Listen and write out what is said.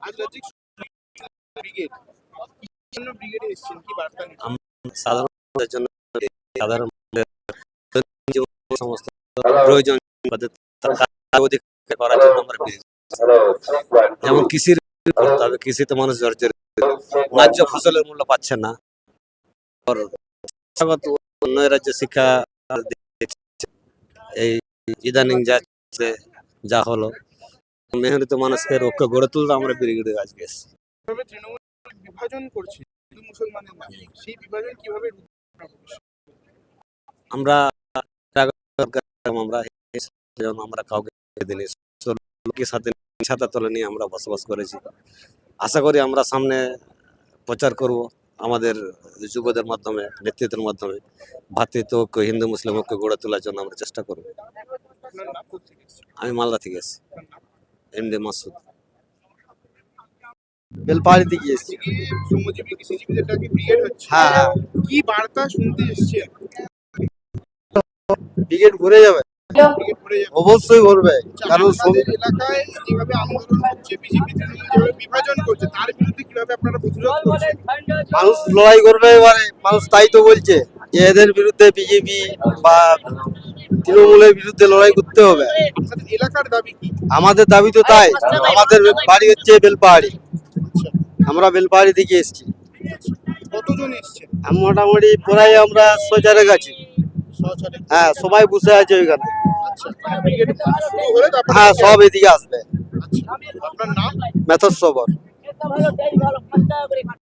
আজ রাজ্যিক ব্রিগেড কিসের জন্য ব্রিগেডে এসেছেন, কি বার্তা নিতে? সাধারণ মানুষের জন্য, সাধারণ মানুষের দৈনন্দিন জীবনের সমস্ত প্রয়োজন অধিকার করার জন্য আমরা বেরিয়েছি। যেমন কৃষির করতে হবে, কৃষিতে মানুষ জর্জরিত, ন্যায্য ফসলের মূল্য পাচ্ছে না। অন্য রাজ্যে শিক্ষা এই ইদানিং যা হলো, মেহনত মানুষের ঐক্য গড়ে তুলতে আমরা ব্রিগেডে আজকে এসেছি। কিভাবে তৃণমূল বিভাজন করছে হিন্দু মুসলমানের নামে, সেই বিভাজন কিভাবে আমরা আমরা কাউকে দিনে লোকের সাথে ছাতা তলে নিয়ে আমরা বসবাস করেছি। আশা করি আমরা সামনে প্রচার করব আমাদের যুবদের মাধ্যমে, নেতৃত্বের মাধ্যমে ভ্রাতৃত্ব ঐক্য, হিন্দু মুসলিম ঐক্য গড়ে তোলার জন্য আমরা চেষ্টা করব। আপনার নাম কোথেকে এসেছেন? আমি মালদা থেকে এসেছি, এমডি মাসুদ। বেলপাহাড়ি থেকে এসেছি। আজকে শ্রমজীবী কৃষিজীবীদের ডাকে ব্রিগেড হচ্ছে, হ্যাঁ, কি বার্তা শুনতে এসেছেন? ব্রিগেড ঘুরে যাবে, ব্রিগেড করে যাবে। অবশ্যই ঘুরবে। কারণ আপনাদের এলাকায় যেভাবে আন্দোলন হচ্ছে, বিজেপি তৃণমূল যেভাবে বিভাজন করছে, তার বিরুদ্ধে কিভাবে আপনারা প্রতিরোধ করছেন? মানুষ লড়াই করবে। এবারে মানুষ তাই তো বলছে যে এদের বিরুদ্ধে বিজেপি বা তৃণমূলের বিরুদ্ধে লড়াই করতে হবে। আপনাদের এলাকার দাবি কি? আমাদের দাবি তো তাই। আমাদের বাড়ি হচ্ছে বেলপাহাড়ি, আমরা বেলপাহাড়ি থেকে এসেছি। কতজন এসছেন? মোটামুটি প্রায় আমরা 6 কাছে। সহচারে? হ্যাঁ, সবাই বসে আছে ওইখানে। আচ্ছা, মানে ব্রিগেড শুরু হলে তারপরে হ্যাঁ, সব এদিকে আসবে। আচ্ছা, আপনার নাম? মেথড সবর।